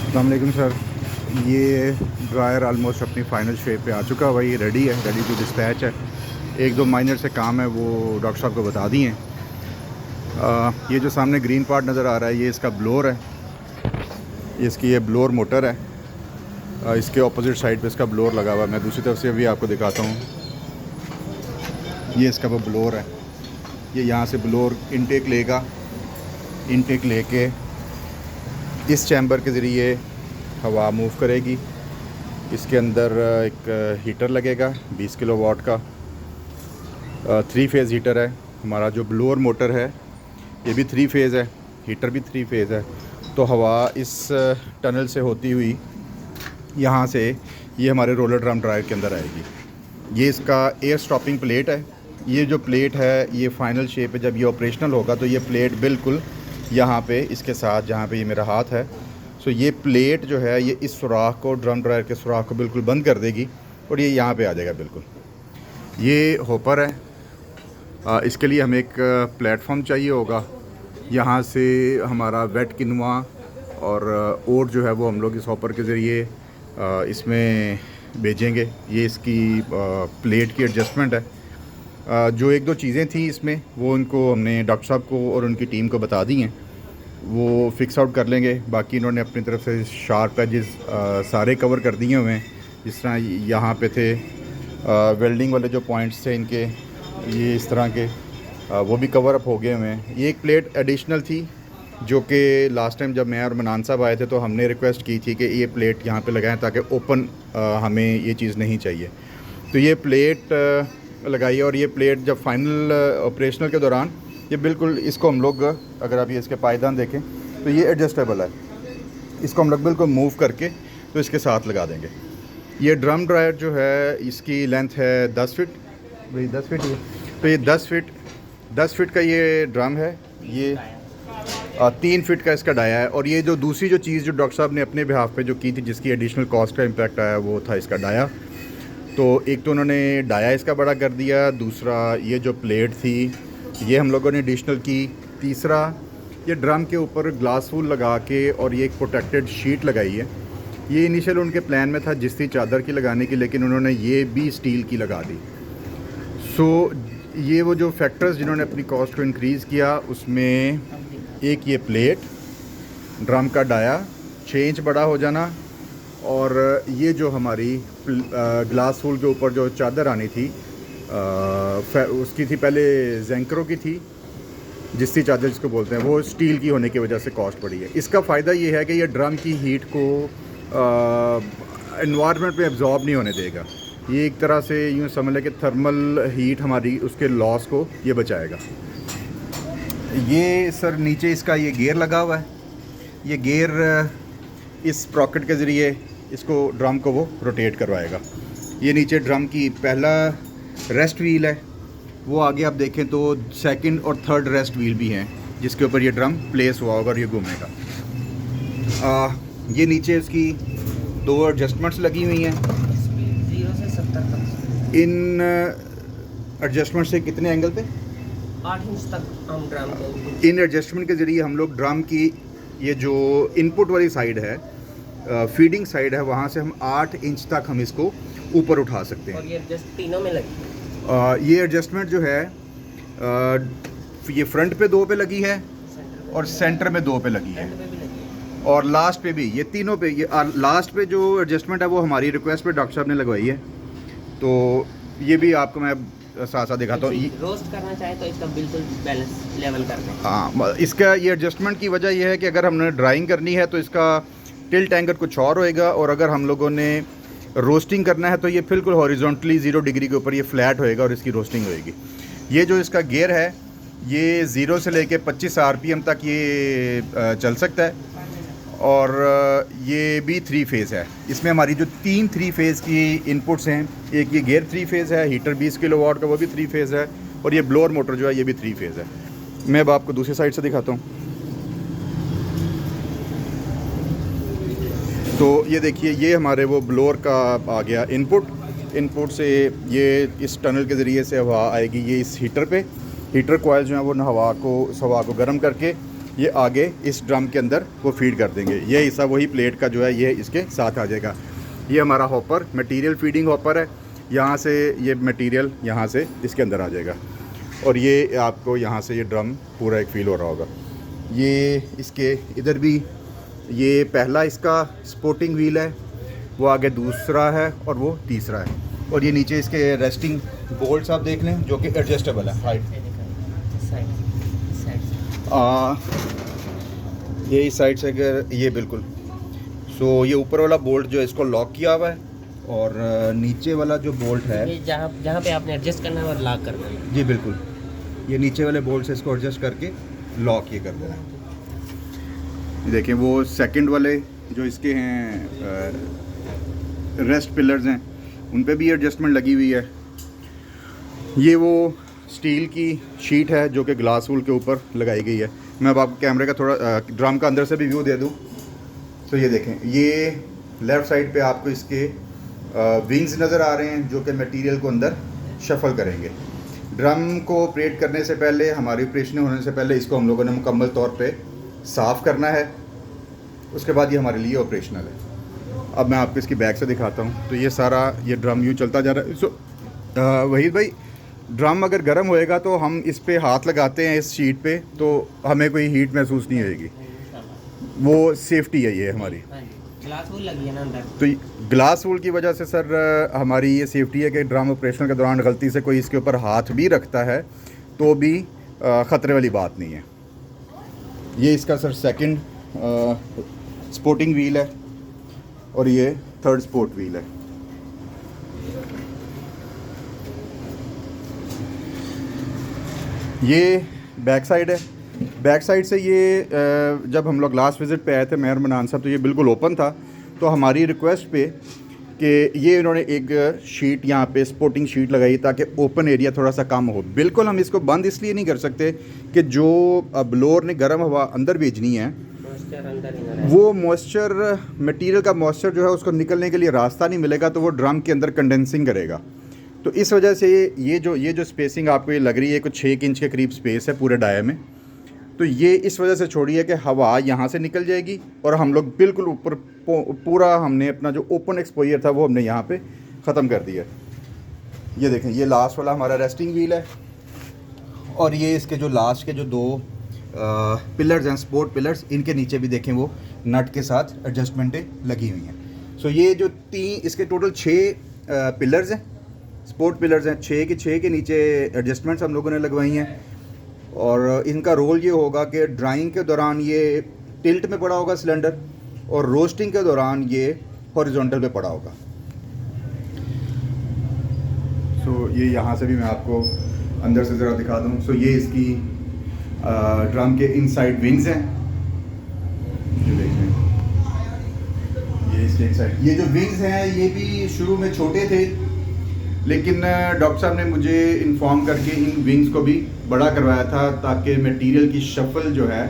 अस्सलाम वालेकुम सर। ये ड्रायर आलमोस्ट अपनी फ़ाइनल शेप पे आ चुका है भाई, रेडी है, रेडी टू डिस्पैच है। एक दो माइनर से काम है वो डॉक्टर साहब को बता दिए हैं। ये जो सामने ग्रीन पार्ट नज़र आ रहा है ये इसका ब्लोअर है, ये इसकी ये ब्लोअर मोटर है। इसके ऑपोजिट साइड पे इसका ब्लोअर लगा हुआ है। मैं दूसरी तरफ से भी आपको दिखाता हूँ। ये इसका वो ब्लोअर है, ये यहाँ से ब्लोअर इनटेक लेगा, इनटेक लेके इस चैम्बर के ज़रिए हवा मूव करेगी। इसके अंदर एक हीटर लगेगा 20 किलोवाट का, 3 फेज़ हीटर है। हमारा जो ब्लोअर मोटर है ये भी 3 फेज़ है, हीटर भी 3 फेज़ है। तो हवा इस टनल से होती हुई यहाँ से ये हमारे रोलर ड्रम ड्रायर के अंदर आएगी। ये इसका एयर स्टॉपिंग प्लेट है। ये जो प्लेट है ये फाइनल शेप है, जब ये ऑपरेशनल होगा तो ये प्लेट बिल्कुल यहाँ पे इसके साथ, जहाँ पे ये मेरा हाथ है, सो ये प्लेट जो है ये इस सुराख को, ड्रम ड्रायर के सुराख को बिल्कुल बंद कर देगी और ये यहाँ पे आ जाएगा बिल्कुल। ये होपर है। इसके लिए हमें एक प्लेटफॉर्म चाहिए होगा। यहाँ से हमारा वेट किनवा और ओट जो है वो हम लोग इस हॉपर के ज़रिए इसमें भेजेंगे। ये इसकी प्लेट की एडजस्टमेंट है। जो एक दो चीज़ें थी इसमें वो इनको हमने डॉक्टर साहब को और उनकी टीम को बता दी हैं, वो फिक्स आउट कर लेंगे। बाकी इन्होंने अपनी तरफ से शार्प एजेस सारे कवर कर दिए हुए हैं। जिस तरह यहाँ पे थे वेल्डिंग वाले जो पॉइंट्स थे इनके, ये इस तरह के वो भी कवर अप हो गए हुए हैं। ये एक प्लेट एडिशनल थी जो कि लास्ट टाइम जब मैं और मनान साहब आए थे तो हमने रिक्वेस्ट की थी कि ये प्लेट यहाँ पे लगाएं ताकि ओपन हमें ये चीज़ नहीं चाहिए। तो ये प्लेट लगाई और ये प्लेट जब फाइनल ऑपरेशनल के दौरान ये बिल्कुल, इसको हम लोग, अगर आप ये इसके पायदान देखें तो ये एडजस्टेबल है, इसको हम लोग बिल्कुल मूव करके तो इसके साथ लगा देंगे। ये ड्रम ड्रायर जो है इसकी लेंथ है 10 फीट, भाई 10 फीट। ये तो ये 10 फीट का ये ड्रम है। ये 3 फीट का इसका डाया है। और ये जो दूसरी जो चीज़ जो डॉक्टर साहब ने अपने बिहाफ पे जो की थी, जिसकी एडिशनल कॉस्ट का इम्पैक्ट आया, वो था इसका डाया। तो एक तो उन्होंने डाया इसका बड़ा कर दिया, दूसरा ये जो प्लेट थी ये हम लोगों ने एडिशनल की, तीसरा ये ड्रम के ऊपर ग्लास फूल लगा के और ये एक प्रोटेक्टेड शीट लगाई है। ये इनिशियल उनके प्लान में था जिसकी चादर की लगाने की, लेकिन उन्होंने ये भी स्टील की लगा दी। सो ये वो जो फैक्टर्स जिन्होंने अपनी कॉस्ट को इंक्रीज़ किया, उसमें एक ये प्लेट, ड्रम का डाया, 6 इंच बड़ा हो जाना, और ये जो हमारी ग्लास फूल के ऊपर जो चादर आनी थी उसकी थी पहले जेंक्रो की थी, जिसकी चादर जिसको बोलते हैं, वो स्टील की होने की वजह से कॉस्ट बढ़ी है। इसका फ़ायदा ये है कि ये ड्रम की हीट को एनवायरनमेंट पे एब्जॉर्ब नहीं होने देगा। ये एक तरह से यूँ समझ लें कि थर्मल हीट हमारी उसके लॉस को ये बचाएगा। ये सर नीचे इसका ये गियर लगा हुआ है। ये गियर इस प्रॉकेट के ज़रिए इसको ड्रम को वो रोटेट करवाएगा। ये नीचे ड्रम की पहला रेस्ट व्हील है, वो आगे आप देखें तो सेकंड और थर्ड रेस्ट व्हील भी हैं जिसके ऊपर ये ड्रम प्लेस हुआ होगा और ये घूमेगा। ये नीचे इसकी 2 एडजस्टमेंट्स लगी हुई हैं। 0 से 70 तक। इन एडजस्टमेंट से कितने एंगल पे? 8 इंच तक हम ड्रम को, इन एडजस्टमेंट के ज़रिए हम लोग ड्रम की ये जो इनपुट वाली साइड है, फीडिंग साइड है, वहाँ से हम 8 इंच तक हम इसको ऊपर उठा सकते हैं। और ये एडजस्ट तीनों में लगी है। ये एडजस्टमेंट जो है ये फ्रंट पे 2 पे लगी है और सेंटर में 2 पे लगी है, एंड में भी लगी है। और लास्ट पे भी, ये तीनों पे। ये लास्ट पे जो एडजस्टमेंट है वो हमारी रिक्वेस्ट पे डॉक्टर साहब ने लगवाई है। तो ये भी आपको मैं साथ साथ दिखाता हूँ। रोस्ट करना चाहे तो इसका बिल्कुल बैलेंस लेवल कर दें। हाँ, इसका ये एडजस्टमेंट की वजह यह है कि अगर हमने ड्राइंग करनी है तो इसका टिल्ट एंगल कुछ और होएगा, और अगर हम लोगों ने रोस्टिंग करना है तो ये बिल्कुल हॉरिजॉन्टली 0 डिग्री के ऊपर ये फ्लैट होएगा और इसकी रोस्टिंग होएगी। ये जो इसका गियर है ये 0 से लेके 25 RPM तक ये चल सकता है, और ये भी 3 फेज़ है। इसमें हमारी जो 3 फेज़ की इनपुट्स हैं, एक ये गियर 3 फेज़ है, हीटर 20 किलोवाट का वो भी 3 फेज़ है, और ये ब्लोअर मोटर जो है ये भी 3 फेज़ है। मैं अब आपको दूसरी साइड से दिखाता हूँ। तो ये देखिए, ये हमारे वो ब्लोअर का आ गया इनपुट से ये इस टनल के ज़रिए से हवा आएगी ये इस हीटर पे। हीटर कॉइल जो है वो हवा को गर्म करके ये आगे इस ड्रम के अंदर वो फीड कर देंगे। ये हिस्सा वही प्लेट का जो है ये इसके साथ आ जाएगा। ये हमारा हॉपर मटेरियल फीडिंग हॉपर है। यहाँ से ये मटेरियल यहाँ से इसके अंदर आ जाएगा और ये आपको यहाँ से ये ड्रम पूरा एक फील हो रहा होगा। ये इसके इधर भी ये पहला इसका स्पोर्टिंग व्हील है, वो आगे दूसरा है और वो तीसरा है। और ये नीचे इसके रेस्टिंग बोल्ट्स आप देख लें जो कि एडजस्टेबल है हाइट। ये इस साइड से अगर ये बिल्कुल ये ऊपर वाला बोल्ट जो है इसको लॉक किया हुआ है और नीचे वाला जो बोल्ट है ये जहाँ पे आपने एडजस्ट करना है और लॉक करना है। जी बिल्कुल, ये नीचे वाले बोल्ट से इसको एडजस्ट करके लॉक ये कर देना है। ये देखें वो सेकंड वाले जो इसके हैं रेस्ट पिलर्स हैं उन पे भी एडजस्टमेंट लगी हुई है। ये वो स्टील की शीट है जो कि ग्लास वूल के ऊपर लगाई गई है। मैं अब आपको कैमरे का थोड़ा ड्रम का अंदर से भी व्यू दे दूँ। तो ये देखें, ये लेफ़्ट साइड पे आपको इसके विंग्स नज़र आ रहे हैं जो कि मटेरियल को अंदर शफल करेंगे। ड्रम को ऑपरेट करने से पहले, हमारी ऑपरेशन होने से पहले इसको हम लोगों ने मुकम्मल तौर पे साफ़ करना है। उसके बाद ये हमारे लिए ऑपरेशनल है। अब मैं आपको इसकी बैक से दिखाता हूँ। तो ये सारा ये ड्रम यूँ चलता जा रहा है। वहीद भाई, ड्रम अगर गर्म होएगा तो हम इस पे हाथ लगाते हैं इस शीट पे तो हमें कोई हीट महसूस नहीं होएगी। वो सेफ्टी है ये हमारी। ग्लास वूल लगी है ना अंदर। तो ग्लास वूल की वजह से सर हमारी ये सेफ्टी है कि ड्रम ऑपरेशन के दौरान गलती से कोई इसके ऊपर हाथ भी रखता है तो भी ख़तरे वाली बात नहीं है। ये इसका सर सेकंड स्पोर्टिंग व्हील है और ये थर्ड स्पोर्ट व्हील है। ये बैक साइड है। बैक साइड से ये जब हम लोग लास्ट विज़िट पे आए थे मेहर मनान साहब तो ये बिल्कुल ओपन था। तो हमारी रिक्वेस्ट पे कि ये इन्होंने एक शीट यहाँ पे स्पोर्टिंग शीट लगाई ताकि ओपन एरिया थोड़ा सा कम हो। बिल्कुल हम इसको बंद इसलिए नहीं कर सकते कि जो ब्लोअर ने गर्म हवा अंदर भेजनी है वो मॉइस्चर मटेरियल का मॉइस्चर जो है उसको निकलने के लिए रास्ता नहीं मिलेगा तो वो ड्रम के अंदर कंडेंसिंग करेगा। तो इस वजह से ये जो स्पेसिंग आपको ये लग रही है कुछ 6 इंच के करीब स्पेस है पूरे डाया में। तो ये इस वजह से छोड़ी है कि हवा यहाँ से निकल जाएगी और हम लोग बिल्कुल ऊपर पूरा हमने अपना जो ओपन एक्सपोजर था वो हमने यहाँ पे ख़त्म कर दिया। ये देखें, ये लास्ट वाला हमारा रेस्टिंग व्हील है और ये इसके जो लास्ट के जो 2 पिलर्स हैं स्पोर्ट पिलर्स, इनके नीचे भी देखें वो नट के साथ एडजस्टमेंटें लगी हुई हैं। सो ये जो इसके टोटल 6 पिलर्स हैं, स्पोर्ट पिलर्स हैं, 6 के नीचे एडजस्टमेंट्स हम लोगों ने लगवाई हैं। और इनका रोल ये होगा कि ड्राइंग के दौरान ये टिल्ट में पड़ा होगा सिलेंडर और रोस्टिंग के दौरान ये हॉरिजॉन्टल पे पड़ा होगा। सो ये यहाँ से भी मैं आपको अंदर से ज़रा दिखा दूँ। सो ये इसकी ड्रम के इनसाइड विंग्स हैं, ये देखें, ये इसके इनसाइड ये जो विंग्स हैं ये भी शुरू में छोटे थे लेकिन डॉक्टर साहब ने मुझे इन्फॉर्म करके इन विंग्स को भी बड़ा करवाया था ताकि मटेरियल की शफल जो है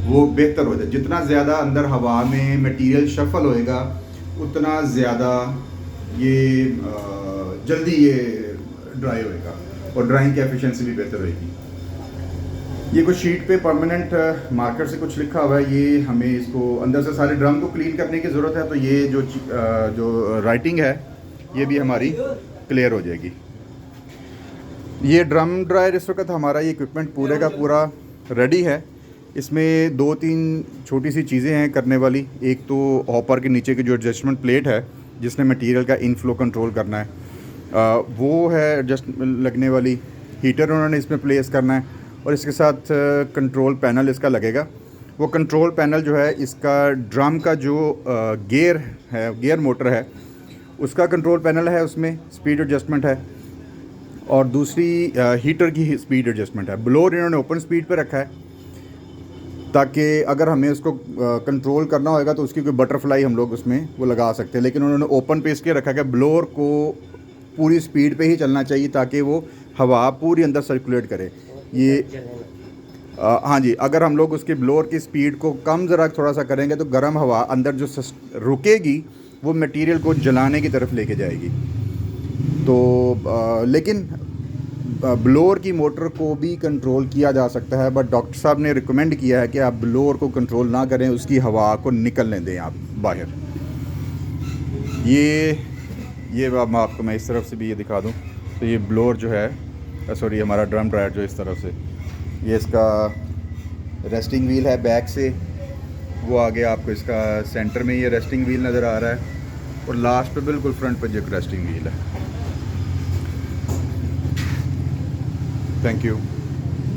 वो बेहतर हो जाए। जितना ज़्यादा अंदर हवा में मटेरियल शफल होएगा उतना ज़्यादा ये जल्दी ये ड्राई होएगा और ड्राइंग की एफिशिएंसी भी बेहतर होएगी। ये कुछ शीट पे परमानेंट मार्कर से कुछ लिखा हुआ है, ये हमें इसको अंदर से सारे ड्रम को क्लीन करने की ज़रूरत है। तो ये जो राइटिंग है ये भी हमारी क्लियर हो जाएगी। ये ड्रम ड्रायर इस वक्त हमारा ये इक्विपमेंट पूरे का पूरा रेडी है। इसमें 2-3 छोटी सी चीज़ें हैं करने वाली। एक तो हॉपर के नीचे की जो एडजस्टमेंट प्लेट है जिसने मटेरियल का इनफ्लो कंट्रोल करना है, वो है एडजस्ट लगने वाली। हीटर उन्होंने इसमें प्लेस करना है और इसके साथ कंट्रोल पैनल इसका लगेगा। वो कंट्रोल पैनल जो है इसका ड्रम का जो गियर है, गियर मोटर है उसका कंट्रोल पैनल है, उसमें स्पीड एडजस्टमेंट है और दूसरी हीटर की स्पीड एडजस्टमेंट है। ब्लोअर इन्होंने ओपन स्पीड पे रखा है ताकि अगर हमें उसको कंट्रोल करना होगा तो उसकी कोई बटरफ्लाई हम लोग उसमें वो लगा सकते हैं, लेकिन उन्होंने ओपन पे इसलिए रखा कि ब्लोअर को पूरी स्पीड पे ही चलना चाहिए ताकि वो हवा पूरी अंदर सर्कुलेट करे। ये हाँ जी, अगर हम लोग उसके ब्लोअर की स्पीड को कम ज़रा थोड़ा सा करेंगे तो गर्म हवा अंदर जो रुकेगी वो मटेरियल को जलाने की तरफ लेके जाएगी। तो लेकिन ब्लोअर की मोटर को भी कंट्रोल किया जा सकता है, बट डॉक्टर साहब ने रिकमेंड किया है कि आप ब्लोअर को कंट्रोल ना करें, उसकी हवा को निकलने दें आप बाहर। ये अब आपको मैं इस तरफ से भी ये दिखा दूं, तो ये ब्लोअर जो है, सॉरी हमारा ड्रम ड्रायर जो इस तरफ से, ये इसका रेस्टिंग व्हील है बैक से, वो आगे आपको इसका सेंटर में ये रेस्टिंग व्हील नज़र आ रहा है, और लास्ट पे बिल्कुल फ्रंट पे जो रेस्टिंग व्हील है। Thank you.